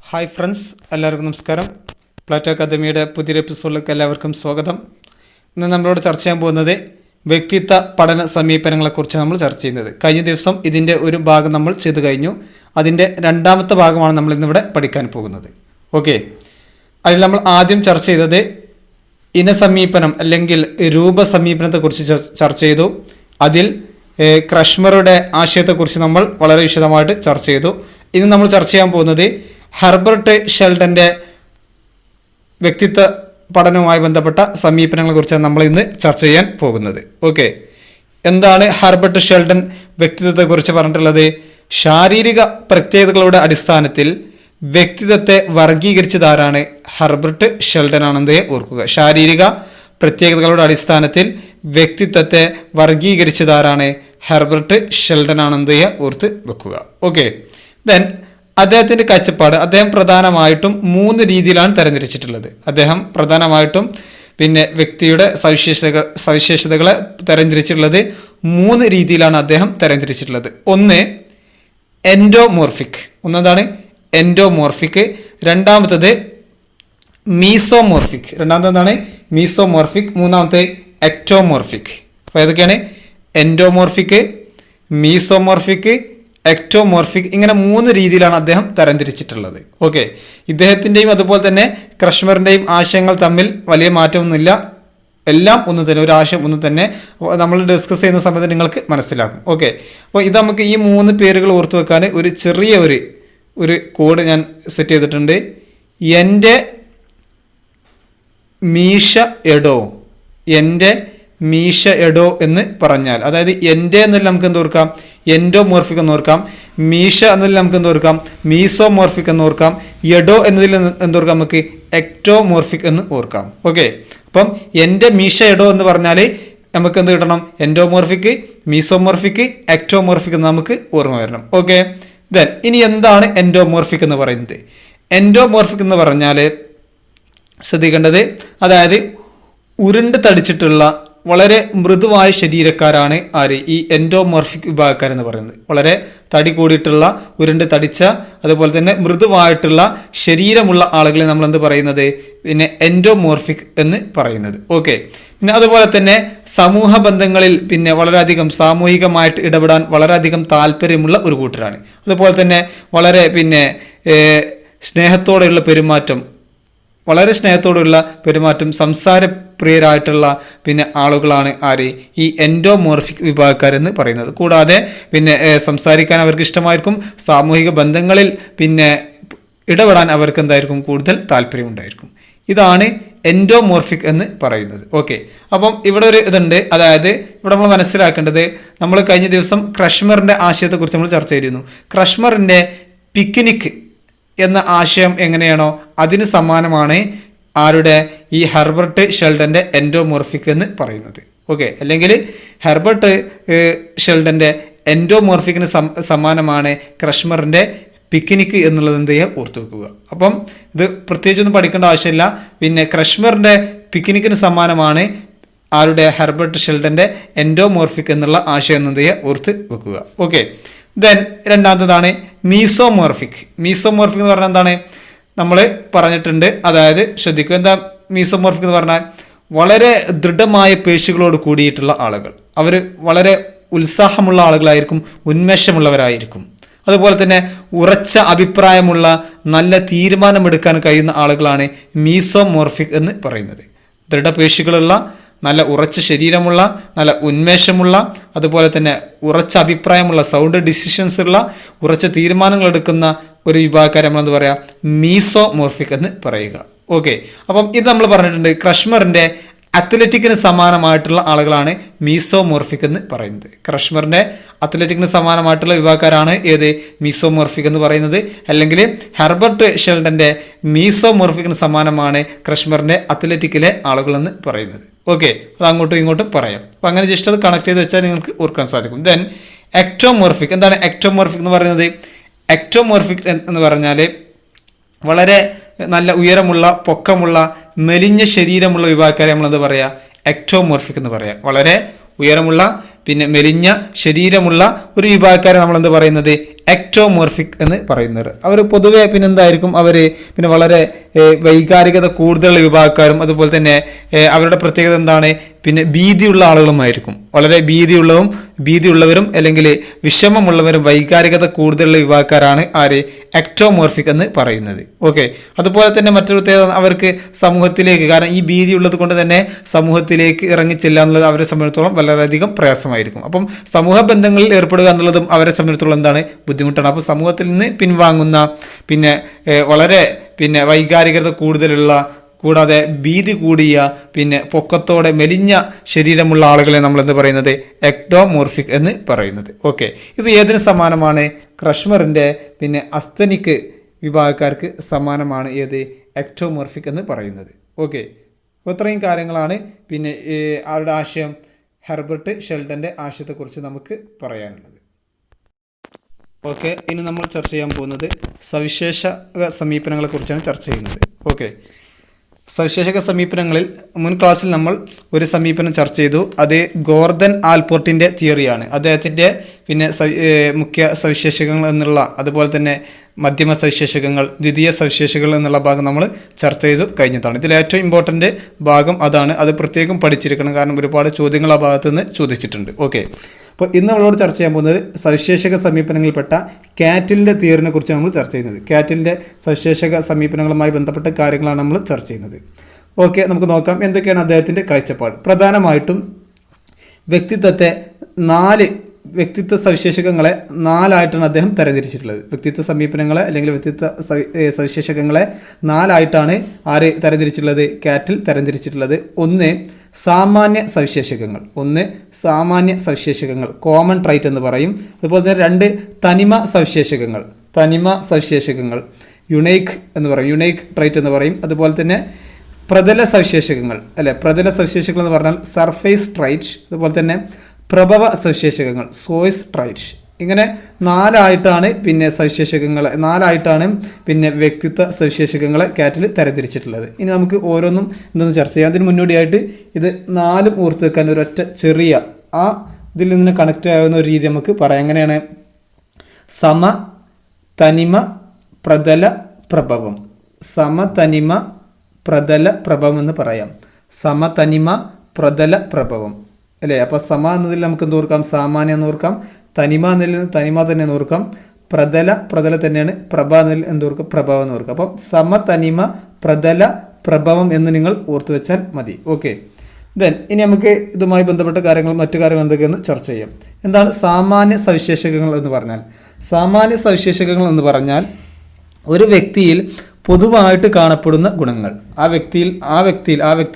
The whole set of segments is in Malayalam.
ഹായ് ഫ്രണ്ട്സ്, എല്ലാവർക്കും നമസ്കാരം. പ്ലാറ്റോ അക്കാദമിയുടെ പുതിയൊരു എപ്പിസോഡിലേക്ക് എല്ലാവർക്കും സ്വാഗതം. ഇന്ന് നമ്മളോട് ചർച്ച ചെയ്യാൻ പോകുന്നത് വ്യക്തിത്വ പഠന സമീപനങ്ങളെക്കുറിച്ച് നമ്മൾ ചർച്ച ചെയ്യുന്നത്. കഴിഞ്ഞ ദിവസം ഇതിൻ്റെ ഒരു ഭാഗം നമ്മൾ ചെയ്തു കഴിഞ്ഞു. അതിൻ്റെ രണ്ടാമത്തെ ഭാഗമാണ് നമ്മൾ ഇന്നിവിടെ പഠിക്കാൻ പോകുന്നത്. ഓക്കെ, അതിൽ നമ്മൾ ആദ്യം ചർച്ച ചെയ്തത് ഇനസമീപനം അല്ലെങ്കിൽ രൂപസമീപനത്തെക്കുറിച്ച് ചർച്ച ചെയ്തു. അതിൽ ക്രഷ്മറുടെ ആശയത്തെക്കുറിച്ച് നമ്മൾ വളരെ വിശദമായിട്ട് ചർച്ച ചെയ്തു. ഇനി നമ്മൾ ചർച്ച ചെയ്യാൻ പോകുന്നത് ഹെർബർട്ട് ഷെൽഡന്റെ വ്യക്തിത്വ പഠനവുമായി ബന്ധപ്പെട്ട സമീപനങ്ങളെക്കുറിച്ചാണ് നമ്മൾ ഇന്ന് ചർച്ച ചെയ്യാൻ പോകുന്നത്. ഓക്കെ, എന്താണ് ഹെർബർട്ട് ഷെൽഡൻ വ്യക്തിത്വത്തെക്കുറിച്ച് പറഞ്ഞിട്ടുള്ളത്? ശാരീരിക പ്രത്യേകതകളുടെ അടിസ്ഥാനത്തിൽ വ്യക്തിത്വത്തെ വർഗീകരിച്ചതാരാണ്? ഹെർബർട്ട് ഷെൽഡൻ ആണെന്ന് ഓർക്കുക. ശാരീരിക പ്രത്യേകതകളുടെ അടിസ്ഥാനത്തിൽ വ്യക്തിത്വത്തെ വർഗീകരിച്ചതാരാണ്? ഹെർബർട്ട് ഷെൽഡൻ ആണെന്ന് ഓർത്ത് വെക്കുക. ഓക്കെ, ദെൻ അദ്ദേഹത്തിൻ്റെ കാഴ്ചപ്പാട്, അദ്ദേഹം പ്രധാനമായിട്ടും 3 രീതിയിലാണ് തരംതിരിച്ചിട്ടുള്ളത്. അദ്ദേഹം പ്രധാനമായിട്ടും വ്യക്തിയുടെ സവിശേഷതകളെ തരംതിരിച്ചിട്ടുള്ളത് 3 രീതിയിലാണ് അദ്ദേഹം തരംതിരിച്ചിട്ടുള്ളത്. ഒന്ന് എൻഡോമോർഫിക്, ഒന്നെന്താണ് എൻഡോമോർഫിക്. രണ്ടാമത്തത് മീസോമോർഫിക്, മീസോമോർഫിക്. മൂന്നാമത്തെ എക്ടോമോർഫിക്. അപ്പോൾ ഏതൊക്കെയാണ്? Endomorphic, മീസോമോർഫിക്, ectomorphic. ഇങ്ങനെ 3 രീതിയിലാണ് അദ്ദേഹം തരംതിരിച്ചിട്ടുള്ളത്. ഓക്കെ, ഇദ്ദേഹത്തിൻ്റെയും അതുപോലെ തന്നെ ക്രഷ്മറിൻ്റെയും ആശയങ്ങൾ തമ്മിൽ വലിയ മാറ്റമൊന്നുമില്ല. എല്ലാം ഒന്ന് തന്നെ, ഒരു ആശയം ഒന്ന് തന്നെ. നമ്മൾ ഡിസ്കസ് ചെയ്യുന്ന സമയത്ത് നിങ്ങൾക്ക് മനസ്സിലാക്കും. ഓക്കെ, അപ്പോൾ ഇത് നമുക്ക് ഈ 3 പേരുകൾ ഓർത്തു വെക്കാൻ ഒരു ചെറിയ ഒരു കോഡ് ഞാൻ സെറ്റ് ചെയ്തിട്ടുണ്ട്. എൻ്റെ മീശ എടോ, എൻ്റെ മീശ എടോ എന്ന് പറഞ്ഞാൽ, അതായത് എൻ്റെ എന്നതിൽ നമുക്ക് എന്തോർക്കാം? എൻഡോമോർഫിക് എന്ന് ഓർക്കാം. മീശ എന്നതിൽ നമുക്ക് എന്തോർക്കാം? മീസോമോർഫിക് എന്ന് ഓർക്കാം. എഡോ എന്നതിൽ എന്തോർക്കാം? നമുക്ക് എക്ടോമോർഫിക് എന്ന് ഓർക്കാം. ഓക്കെ, അപ്പം എൻ്റെ മീശ എഡോ എന്ന് പറഞ്ഞാൽ നമുക്ക് എന്ത് കിട്ടണം? എൻഡോമോർഫിക്, മീസോമോർഫിക്, എക്ടോമോർഫിക് എന്ന് നമുക്ക് ഓർമ്മ വരണം. ഓക്കെ, ദെൻ ഇനി എന്താണ് എൻഡോമോർഫിക് എന്ന് പറയുന്നത്? എൻഡോമോർഫിക് എന്ന് പറഞ്ഞാൽ ശ്രദ്ധിക്കേണ്ടത്, അതായത് ഉരുണ്ട് തടിച്ചിട്ടുള്ള വളരെ മൃദുവായ ശരീരക്കാരാണ് ആര്? ഈ എൻഡോമോർഫിക് വിഭാഗക്കാരെന്ന് പറയുന്നത്. വളരെ തടി കൂടിയിട്ടുള്ള, ഉരുണ്ട് തടിച്ച, അതുപോലെ തന്നെ മൃദുവായിട്ടുള്ള ശരീരമുള്ള ആളുകളെ നമ്മൾ എന്ത് പറയുന്നത്? എൻഡോമോർഫിക് എന്ന് പറയുന്നത്. ഓക്കെ, പിന്നെ അതുപോലെ തന്നെ സമൂഹ ബന്ധങ്ങളിൽ വളരെയധികം സാമൂഹികമായിട്ട് ഇടപെടാൻ വളരെയധികം താല്പര്യമുള്ള ഒരു കൂട്ടരാണ്. അതുപോലെ തന്നെ വളരെ സ്നേഹത്തോടെയുള്ള പെരുമാറ്റം, വളരെ സ്നേഹത്തോടുള്ള പെരുമാറ്റം, സംസാരപ്രിയരായിട്ടുള്ള ആളുകളാണ് ആര്? ഈ എൻഡോമോർഫിക് വിഭാഗക്കാരെന്ന് പറയുന്നത്. കൂടാതെ സംസാരിക്കാൻ അവർക്ക് ഇഷ്ടമായിരിക്കും. സാമൂഹിക ബന്ധങ്ങളിൽ ഇടപെടാൻ അവർക്ക് എന്തായിരിക്കും? കൂടുതൽ താല്പര്യമുണ്ടായിരിക്കും. ഇതാണ് എൻഡോമോർഫിക് എന്ന് പറയുന്നത്. ഓക്കെ, അപ്പം ഇവിടെ ഒരു ഇതുണ്ട്. അതായത് ഇവിടെ നമ്മൾ മനസ്സിലാക്കേണ്ടത്, നമ്മൾ കഴിഞ്ഞ ദിവസം ക്രഷ്മറിൻ്റെ ആശയത്തെക്കുറിച്ച് നമ്മൾ ചർച്ച ചെയ്തിരുന്നു. ക്രഷ്മറിൻ്റെ പിക്നിക് എന്ന ആശയം എങ്ങനെയാണോ അതിന് സമാനമാണ് ആരുടെ? ഈ ഹെർബർട്ട് ഷെൽഡന്റെ എൻഡോമോർഫിക് എന്ന് പറയുന്നത്. ഓക്കെ, അല്ലെങ്കിൽ ഹെർബർട്ട് ഷെൽഡന്റെ എൻഡോമോർഫിക്കിന് സമാനമാണ് ക്രഷ്മറിന്റെ പിക്നിക് എന്നുള്ളത് എന്ത് ചെയ്യുക? ഓർത്തു വെക്കുക. അപ്പം ഇത് പ്രത്യേകിച്ചൊന്നും പഠിക്കേണ്ട ആവശ്യമില്ല. ക്രഷ്മറിന്റെ പിക്നിക്കിന് സമാനമാണ് ആരുടെ? ഹെർബർട്ട് ഷെൽഡന്റെ എൻഡോമോർഫിക് എന്നുള്ള ആശയം എന്ത് ചെയ്യുക? ഓർത്ത് വെക്കുക. Okay, then രണ്ടാമത്തതാണ് മീസോമോർഫിക്. മീസോമോർഫിക് എന്ന് പറഞ്ഞാൽ എന്താണ്? നമ്മൾ പറഞ്ഞിട്ടുണ്ട്. അതായത് ശ്രദ്ധിക്കുക, എന്താ മീസോമോർഫിക് എന്ന് പറഞ്ഞാൽ? വളരെ ദൃഢമായ പേശികളോട് കൂടിയിട്ടുള്ള ആളുകൾ. അവർ വളരെ ഉത്സാഹമുള്ള ആളുകളായിരിക്കും, ഉന്മേഷമുള്ളവരായിരിക്കും. അതുപോലെ തന്നെ ഉറച്ച അഭിപ്രായമുള്ള, നല്ല തീരുമാനമെടുക്കാൻ കഴിയുന്ന ആളുകളാണ് മീസോമോർഫിക് എന്ന് പറയുന്നത്. ദൃഢപേശികളുള്ള, നല്ല ഉറച്ച ശരീരമുള്ള, നല്ല ഉന്മേഷമുള്ള, അതുപോലെ തന്നെ ഉറച്ച അഭിപ്രായമുള്ള, സൗണ്ട് ഡിസിഷൻസ് ഉള്ള, ഉറച്ച തീരുമാനങ്ങൾ എടുക്കുന്ന ഒരു വിഭാഗക്കാരെ നമ്മളെന്ത് പറയാ? മീസോമോർഫിക് എന്ന് പറയുക. ഓക്കെ, അപ്പം ഇത് നമ്മൾ പറഞ്ഞിട്ടുണ്ട്. ക്രഷ്മറിന്റെ അത്ലറ്റിക്കിന് സമാനമായിട്ടുള്ള ആളുകളാണ് മീസോമോർഫിക് എന്ന് പറയുന്നത്. ക്രഷ്മറിന്റെ അത്ലറ്റിക്കിന് സമാനമായിട്ടുള്ള വിഭാഗക്കാരാണ് ഏത്? മീസോമോർഫിക് എന്ന് പറയുന്നത്. അല്ലെങ്കിൽ ഹെർബർട്ട് ഷെൽഡന്റെ മീസോമോർഫിക്കിന് സമാനമാണ് ക്രഷ്മറിന്റെ അത്ലറ്റിക്കിലെ ആളുകളെന്ന് പറയുന്നത്. ഓക്കെ, അത് അങ്ങോട്ടും ഇങ്ങോട്ടും പറയാം. അപ്പം അങ്ങനെ ജസ്റ്റ് അത് കണക്ട് ചെയ്ത് വെച്ചാൽ നിങ്ങൾക്ക് ഓർക്കാൻ സാധിക്കും. Then ectomorphic. എന്താണ് എക്ടോമോർഫിക് എന്ന് പറയുന്നത്? എക്ടോമോർഫിക് എന്ന് പറഞ്ഞാൽ വളരെ നല്ല ഉയരമുള്ള, പൊക്കമുള്ള, മെലിഞ്ഞ ശരീരമുള്ള വിഭാഗക്കാരെ നമ്മളെന്ത് പറയുക? എക്ടോമോർഫിക് എന്ന് പറയാം. വളരെ ഉയരമുള്ള, പിന്നെ മെലിഞ്ഞ ശരീരമുള്ള ഒരു വിഭാഗക്കാരെ നമ്മൾ എന്ത് പറയുന്നത് എക്ടോമോർഫിക് എന്ന് പറയുന്നത്. അവർ പൊതുവെ പിന്നെ എന്തായിരിക്കും, അവർ പിന്നെ വളരെ വൈകാരികത കൂടുതലുള്ള വിഭാഗക്കാരും അതുപോലെ തന്നെ അവരുടെ പ്രത്യേകത എന്താണ്, പിന്നെ ഭീതിയുള്ള ആളുകളുമായിരിക്കും. വളരെ ഭീതിയുള്ളവരും അല്ലെങ്കിൽ വിഷമമുള്ളവരും വൈകാരികത കൂടുതലുള്ള വിഭാഗക്കാരാണ് ആര്, എക്ടോമോർഫിക് എന്ന് പറയുന്നത്. ഓക്കെ, അതുപോലെ തന്നെ മറ്റൊരു പ്രത്യേകത അവർക്ക് സമൂഹത്തിലേക്ക്, കാരണം ഈ ഭീതി ഉള്ളത് കൊണ്ട് തന്നെ സമൂഹത്തിലേക്ക് ഇറങ്ങിച്ചെല്ലുക എന്നുള്ളത് അവരെ സംബന്ധിച്ചിടത്തോളം വളരെയധികം പ്രയാസമായിരിക്കും. അപ്പം സമൂഹ ബന്ധങ്ങളിൽ ഏർപ്പെടുക എന്നുള്ളതും അവരെ സംബന്ധിച്ചിടത്തോളം എന്താണ്, ബുദ്ധിമുട്ടാണ്. അപ്പോൾ സമൂഹത്തിൽ നിന്ന് പിൻവാങ്ങുന്ന പിന്നെ വളരെ പിന്നെ വൈകാരികത കൂടുതലുള്ള കൂടാതെ ഭീതി കൂടിയ പിന്നെ പൊക്കത്തോടെ മെലിഞ്ഞ ശരീരമുള്ള ആളുകളെ നമ്മൾ എന്ത് പറയുന്നത്, എക്ടോമോർഫിക് എന്ന് പറയുന്നത്. ഓക്കെ, ഇത് ഏതിന് സമാനമാണ്, ക്രഷ്മറിൻ്റെ പിന്നെ അസ്തനിക് വിഭാഗക്കാർക്ക് സമാനമാണ് ഏത്, എക്ടോമോർഫിക് എന്ന് പറയുന്നത്. ഓക്കെ, ഇത്രയും കാര്യങ്ങളാണ് പിന്നെ അവരുടെ ആശയം, ഹെർബർട്ട് ഷെൽഡൻ്റെ ആശയത്തെക്കുറിച്ച് നമുക്ക് പറയാനുള്ളത്. ഓക്കെ, ഇനി നമ്മൾ ചർച്ച ചെയ്യാൻ പോകുന്നത് സവിശേഷക സമീപനങ്ങളെക്കുറിച്ചാണ് ചർച്ച ചെയ്യുന്നത്. ഓക്കെ, സവിശേഷക സമീപനങ്ങളിൽ മുൻ ക്ലാസ്സിൽ നമ്മൾ ഒരു സമീപനം ചർച്ച ചെയ്തു. അത് ഗോർഡൻ ആൽപോർട്ടിൻ്റെ തിയറിയാണ്. അദ്ദേഹത്തിൻ്റെ പിന്നെ മുഖ്യ സവിശേഷകങ്ങൾ എന്നുള്ള അതുപോലെ തന്നെ മധ്യമ സവിശേഷകങ്ങൾ, ദ്വിതീയ സവിശേഷതകൾ എന്നുള്ള ഭാഗം നമ്മൾ ചർച്ച ചെയ്തു കഴിഞ്ഞതാണ്. ഇതിൽ ഏറ്റവും ഇമ്പോർട്ടൻ്റ് ഭാഗം അതാണ്. അത് പ്രത്യേകം പഠിച്ചിരിക്കണം, കാരണം ഒരുപാട് ചോദ്യങ്ങൾ ആ ഭാഗത്ത് നിന്ന് ചോദിച്ചിട്ടുണ്ട്. ഓക്കെ, അപ്പോൾ ഇന്ന് നമ്മളോട് ചർച്ച ചെയ്യാൻ പോകുന്നത് സവിശേഷക സമീപനങ്ങളിൽപ്പെട്ട കാറ്റിലിൻ്റെ തിയറിനെ കുറിച്ചാണ് നമ്മൾ ചർച്ച ചെയ്യുന്നത്. കാറ്റിലിൻ്റെ സവിശേഷക സമീപനങ്ങളുമായി ബന്ധപ്പെട്ട കാര്യങ്ങളാണ് നമ്മൾ ചർച്ച ചെയ്യുന്നത്. ഓക്കെ, നമുക്ക് നോക്കാം എന്തൊക്കെയാണ് അദ്ദേഹത്തിൻ്റെ കാഴ്ചപ്പാട്. പ്രധാനമായിട്ടും വ്യക്തിത്വ സവിശേഷകങ്ങളെ 4ആയിട്ടാണ് അദ്ദേഹം തരംതിരിച്ചിട്ടുള്ളത്. വ്യക്തിത്വ സമീപനങ്ങളെ അല്ലെങ്കിൽ വ്യക്തിത്വ സവിശേഷകങ്ങളെ 4ആയിട്ടാണ് ആര് തരംതിരിച്ചിട്ടുള്ളത്, കാറ്റിൽ തരംതിരിച്ചിട്ടുള്ളത്. ഒന്ന് സാമാന്യ സവിശേഷകങ്ങൾ, കോമൺ ട്രൈറ്റ് എന്ന് പറയും. അതുപോലെ തന്നെ 2 തനിമ സവിശേഷകങ്ങൾ, യുണൈക്ക് എന്ന് പറയും, യുണൈക്ക് ട്രൈറ്റ് എന്ന് പറയും. അതുപോലെ തന്നെ പ്രതല സവിശേഷകങ്ങൾ എന്ന് പറഞ്ഞാൽ സർഫേസ് ട്രൈറ്റ്. അതുപോലെ തന്നെ പ്രഭവ സവിശേഷകങ്ങൾ, സോയ്സ് ട്രൈറ്റ്. ഇങ്ങനെ 4ആയിട്ടാണ് പിന്നെ വ്യക്തിത്വ സവിശേഷകങ്ങളെ കാറ്റിൽ തരംതിരിച്ചിട്ടുള്ളത്. ഇനി നമുക്ക് ഓരോന്നും എന്തെന്ന് ചർച്ച ചെയ്യാം. അതിന് മുന്നോടിയായിട്ട് ഇത് 4 ഓർത്ത് വെക്കാൻ ഒരൊറ്റ ചെറിയ ഇതിൽ നിന്ന് കണക്റ്റ് ആകുന്ന ഒരു രീതി നമുക്ക് പറയാം. എങ്ങനെയാണ്, സമ തനിമ പ്രതല പ്രഭവം, സമതനിമ പ്രതല പ്രഭവം എന്ന് പറയാം. സമതനിമ പ്രതല പ്രഭവം അല്ലേ. അപ്പോൾ സമ എന്നതിൽ നമുക്ക് എന്ത് ഓർക്കാം, സാമാന്യം എന്ന് ഓർക്കാം. തനിമ എന്നതിൽ തനിമ തന്നെ എന്ന് ഓർക്കാം. പ്രതല തന്നെയാണ്. പ്രഭ എന്നതിൽ എന്തോർക്കാം, പ്രഭവം എന്ന് ഓർക്കാം. അപ്പം സമതനിമ പ്രതല പ്രഭവം എന്ന് നിങ്ങൾ ഓർത്തു വെച്ചാൽ മതി. ഓക്കെ, ഇനി നമുക്ക് ഇതുമായി ബന്ധപ്പെട്ട കാര്യങ്ങൾ മറ്റു കാര്യങ്ങൾ എന്തൊക്കെയെന്ന് ചർച്ച ചെയ്യാം. എന്താണ് സാമാന്യ സവിശേഷകങ്ങൾ എന്ന് പറഞ്ഞാൽ ഒരു വ്യക്തിയിൽ പൊതുവായിട്ട് കാണപ്പെടുന്ന ഗുണങ്ങൾ. ആ വ്യക്തി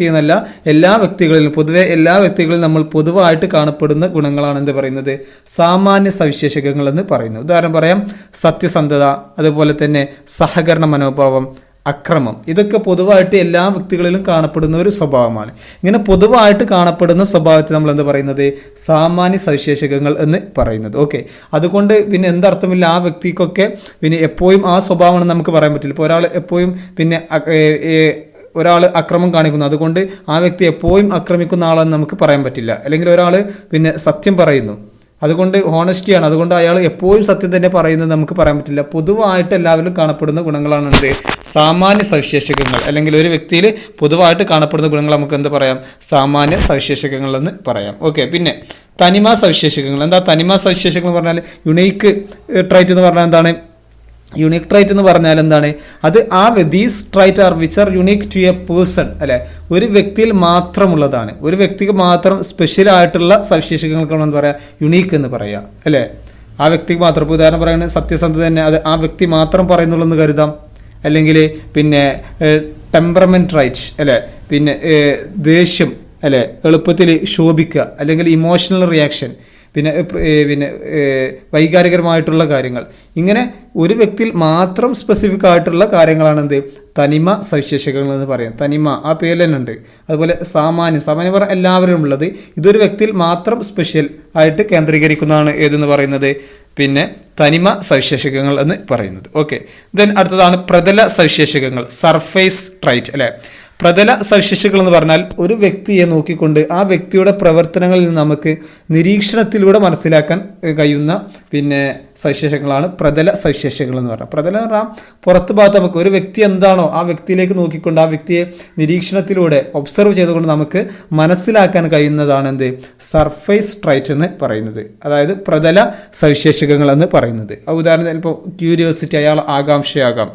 എന്നല്ല, എല്ലാ വ്യക്തികളിലും നമ്മൾ പൊതുവായിട്ട് കാണപ്പെടുന്ന ഗുണങ്ങളാണ് എന്ത് പറയുന്നത്, സാമാന്യ സവിശേഷകങ്ങൾ എന്ന് പറയുന്നത്. ഉദാഹരണം പറയാം, സത്യസന്ധത, അതുപോലെ തന്നെ സഹകരണ മനോഭാവം, അക്രമം. ഇതൊക്കെ പൊതുവായിട്ട് എല്ലാ വ്യക്തികളിലും കാണപ്പെടുന്ന ഒരു സ്വഭാവമാണ്. ഇങ്ങനെ പൊതുവായിട്ട് കാണപ്പെടുന്ന സ്വഭാവത്തെ നമ്മൾ എന്ത് പറയുന്നത്, സാമാന്യ സവിശേഷകങ്ങൾ എന്ന് പറയുന്നത്. ഓക്കെ, അതുകൊണ്ട് പിന്നെ എന്തർത്ഥമില്ല, ആ വ്യക്തിക്കൊക്കെ പിന്നെ എപ്പോഴും ആ സ്വഭാവമാണെന്ന് നമുക്ക് പറയാൻ പറ്റില്ല. ഇപ്പോൾ ഒരാൾ എപ്പോഴും പിന്നെ ഒരാൾ അക്രമം കാണിക്കുന്നു, അതുകൊണ്ട് ആ വ്യക്തി എപ്പോഴും ആക്രമിക്കുന്ന ആളെന്ന് നമുക്ക് പറയാൻ പറ്റില്ല. അല്ലെങ്കിൽ ഒരാൾ പിന്നെ സത്യം പറയുന്നു, അതുകൊണ്ട് ഹോണസ്റ്റിയാണ്, അതുകൊണ്ട് അയാൾ എപ്പോഴും സത്യം തന്നെ പറയുന്നത് നമുക്ക് പറയാൻ പറ്റില്ല. പൊതുവായിട്ട് എല്ലാവരിലും കാണപ്പെടുന്ന ഗുണങ്ങളാണ് എന്ത്, സാമാന്യ സവിശേഷകങ്ങൾ. അല്ലെങ്കിൽ ഒരു വ്യക്തിയിൽ പൊതുവായിട്ട് കാണപ്പെടുന്ന ഗുണങ്ങൾ നമുക്ക് എന്ത് പറയാം, സാമാന്യ സവിശേഷകങ്ങൾ എന്ന് പറയാം. ഓക്കെ, പിന്നെ തനിമ സവിശേഷകങ്ങൾ. എന്താ തനിമ സവിശേഷകങ്ങൾ എന്ന് പറഞ്ഞാൽ, യുണീക്ക് ട്രൈറ്റ് എന്ന് പറഞ്ഞാൽ എന്താണ്, യുണീക്ക് ട്രൈറ്റ് എന്ന് പറഞ്ഞാൽ എന്താണ്, അത് these trait are which are unique to a person അല്ലെ, ഒരു വ്യക്തിയിൽ മാത്രമുള്ളതാണ്, ഒരു വ്യക്തിക്ക് മാത്രം സ്പെഷ്യൽ ആയിട്ടുള്ള സവിശേഷതകൾക്കാണ് എന്ന് പറയാം യുണീക്ക് എന്ന് പറയാം അല്ലേ. ആ വ്യക്തിക്ക് മാത്രം, ഇപ്പോൾ ഉദാഹരണം പറയുന്നത് സത്യസന്ധത തന്നെ, അത് ആ വ്യക്തി മാത്രം പറയുന്നുള്ളൂ എന്ന് കരുതാം. അല്ലെങ്കിൽ പിന്നെ ടെമ്പറമെൻറ്റ് ട്രൈറ്റ് അല്ലേ, പിന്നെ ദേഷ്യം അല്ലേ, എളുപ്പത്തിൽ ശോഭിക്കുക, അല്ലെങ്കിൽ ഇമോഷണൽ റിയാക്ഷൻ, പിന്നെ വൈകാരികരമായിട്ടുള്ള കാര്യങ്ങൾ. ഇങ്ങനെ ഒരു വ്യക്തിയിൽ മാത്രം സ്പെസിഫിക് ആയിട്ടുള്ള കാര്യങ്ങളാണ് എന്ത്, തനിമ സവിശേഷതകൾ എന്ന് പറയാം. തനിമ ആ പേരിൽ തന്നെ ഉണ്ട്. അതുപോലെ സാമാന്യം പറഞ്ഞാൽ എല്ലാവരും ഉള്ളത്, ഇതൊരു വ്യക്തിയിൽ മാത്രം സ്പെഷ്യൽ ആയിട്ട് കേന്ദ്രീകരിക്കുന്നതാണ് ഏതെന്ന് പറയുന്നത്, പിന്നെ തനിമ സവിശേഷതകൾ എന്ന് പറയുന്നത്. ഓക്കെ, ദെൻ അടുത്തതാണ് പ്രതല സവിശേഷതകൾ, സർഫേസ് ട്രൈറ്റ് അല്ലേ. പ്രതല സവിശേഷതകൾ എന്ന് പറഞ്ഞാൽ ഒരു വ്യക്തിയെ നോക്കിക്കൊണ്ട് ആ വ്യക്തിയുടെ പ്രവർത്തനങ്ങളിൽ നിന്ന് നമുക്ക് നിരീക്ഷണത്തിലൂടെ മനസ്സിലാക്കാൻ കഴിയുന്ന പിന്നെ സവിശേഷങ്ങളാണ് പ്രതല സവിശേഷതകൾ എന്ന് പറഞ്ഞാൽ. പ്രതലം എന്ന് പറഞ്ഞാൽ പുറത്ത് ഭാഗത്ത് നമുക്ക് ഒരു വ്യക്തി എന്താണോ ആ വ്യക്തിയിലേക്ക് നോക്കിക്കൊണ്ട് ആ വ്യക്തിയെ നിരീക്ഷണത്തിലൂടെ ഒബ്സർവ് ചെയ്തുകൊണ്ട് നമുക്ക് മനസ്സിലാക്കാൻ കഴിയുന്നതാണ് എന്ത് സർഫേസ് ട്രൈറ്റ് എന്ന് പറയുന്നത്, അതായത് പ്രതല സവിശേഷതകൾ എന്ന് പറയുന്നത്. ഉദാഹരണത്തിന് ചിലപ്പോൾ ക്യൂരിയോസിറ്റി, അയാൾ ആകാംക്ഷയാകാം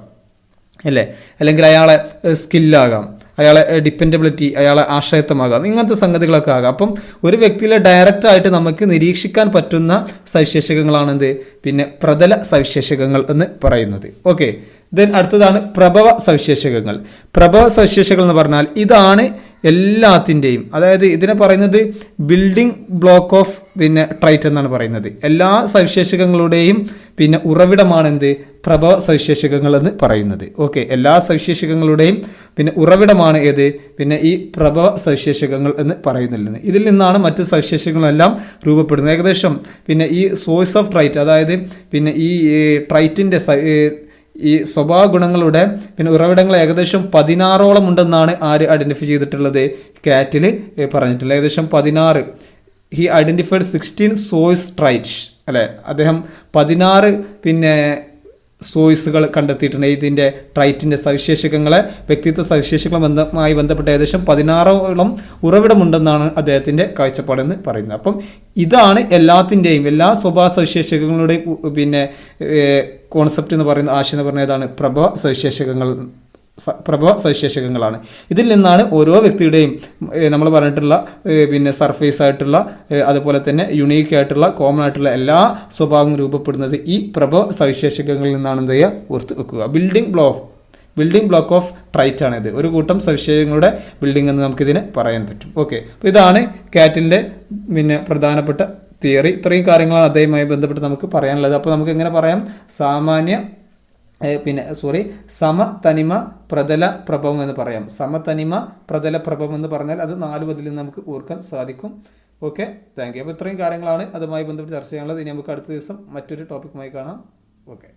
അല്ലേ, അല്ലെങ്കിൽ അയാളെ സ്കില്ലാകാം, അയാളെ ഡിപ്പെൻഡബിലിറ്റി, അയാളെ ആശ്രയത്വമാകാം, ഇങ്ങനത്തെ സംഗതികളൊക്കെ ആകാം. അപ്പം ഒരു വ്യക്തിയിലെ ഡയറക്റ്റായിട്ട് നമുക്ക് നിരീക്ഷിക്കാൻ പറ്റുന്ന സവിശേഷതകളാണെന്ത് പിന്നെ പ്രതല സവിശേഷതകൾ എന്ന് പറയുന്നത്. ഓക്കെ, ദെൻ അടുത്തതാണ് പ്രഭവ സവിശേഷതകൾ. പ്രഭവ സവിശേഷതകൾ എന്ന് പറഞ്ഞാൽ ഇതാണ് എല്ലാത്തിൻ്റെയും, അതായത് ഇതിനെ പറയുന്നത് ബിൽഡിംഗ് ബ്ലോക്ക് ഓഫ് പിന്നെ ട്രൈറ്റ് എന്നാണ് പറയുന്നത്. എല്ലാ സവിശേഷതകളുടെയും പിന്നെ ഉറവിടമാണ് എന്ത് പ്രഭവ സവിശേഷതകൾ എന്ന് പറയുന്നത്. ഓക്കെ, എല്ലാ സവിശേഷതകളുടെയും പിന്നെ ഉറവിടമാണ് ഏത് പിന്നെ ഈ പ്രഭവ സവിശേഷതകൾ എന്ന് പറയുന്നില്ല. ഇതിൽ നിന്നാണ് മറ്റ് സവിശേഷതകളെല്ലാം രൂപപ്പെടുന്നത്. ഏകദേശം പിന്നെ ഈ സോഴ്സ് ഓഫ് ട്രൈറ്റ്, അതായത് പിന്നെ ഈ ട്രൈറ്റിൻ്റെ ഈ സ്വഭാവ ഗുണങ്ങളുടെ പിന്നെ ഉറവിടങ്ങൾ ഏകദേശം 16ഓളം ഉണ്ടെന്നാണ് ആര് ഐഡൻറ്റിഫൈ ചെയ്തിട്ടുള്ളത്, കാറ്റിൽ പറഞ്ഞിട്ടുള്ളത്. ഏകദേശം 16. ഹി ഐഡൻറ്റിഫൈഡ് 16 സോഴ്സ് ട്രൈറ്റ് അല്ലേ, അദ്ദേഹം 16 പിന്നെ സോഴ്സുകൾ കണ്ടെത്തിയിട്ടുണ്ട്. ഇതിൻ്റെ ട്രൈറ്റിൻ്റെ സവിശേഷതകളെ വ്യക്തിത്വ സവിശേഷതകളുമായി ബന്ധപ്പെട്ട ഏകദേശം 16ഓളം ഉറവിടമുണ്ടെന്നാണ് അദ്ദേഹത്തിൻ്റെ കാഴ്ചപ്പാടെന്ന് പറയുന്നത്. അപ്പം ഇതാണ് എല്ലാത്തിൻ്റെയും എല്ലാ സ്വഭാവ സവിശേഷതകളുടെയും പിന്നെ കോൺസെപ്റ്റ് എന്ന് പറയുന്ന ആശയം എന്ന് പറയുന്നത് ഏതാണ് പ്രഭവ സവിശേഷതകളാണ്. ഇതിൽ നിന്നാണ് ഓരോ വ്യക്തിയുടെയും നമ്മൾ പറഞ്ഞിട്ടുള്ള പിന്നെ സർഫേസ് ആയിട്ടുള്ള അതുപോലെ തന്നെ യുണീക്ക് ആയിട്ടുള്ള കോമൺ ആയിട്ടുള്ള എല്ലാ സ്വഭാവവും രൂപപ്പെടുന്നത് ഈ പ്രഭവ സവിശേഷതകളിൽ നിന്നാണ് എന്ത് ചെയ്യുക ഓർത്ത് വെക്കുക. ബിൽഡിംഗ് ബ്ലോക്ക് ഓഫ് ട്രൈറ്റ് ആണിത്. ഒരു കൂട്ടം സവിശേഷതകളുടെ ബിൽഡിംഗ് എന്ന് നമുക്കിതിനെ പറയാൻ പറ്റും. ഓക്കെ, അപ്പോൾ ഇതാണ് കാറ്റിൻ്റെ പിന്നെ പ്രധാനപ്പെട്ട തിയറി. ഇത്രയും കാര്യങ്ങളാണ് അദ്ദേഹവുമായി ബന്ധപ്പെട്ട് നമുക്ക് പറയാനുള്ളത്. അപ്പോൾ നമുക്ക് എങ്ങനെ പറയാം, സമതനിമ പ്രതല പ്രഭവം എന്ന് പറയാം. സമതനിമ പ്രതല പ്രഭവം എന്ന് പറഞ്ഞാൽ അത് 4 പതിൽ നിന്ന് നമുക്ക് ഓർക്കാൻ സാധിക്കും. Okay, thank you. അപ്പോൾ ഇത്രയും കാര്യങ്ങളാണ് അതുമായി ബന്ധപ്പെട്ട് ചർച്ച ചെയ്യാനുള്ളത്. ഇനി നമുക്ക് അടുത്ത ദിവസം മറ്റൊരു ടോപ്പിക്കുമായി കാണാം. ഓക്കെ.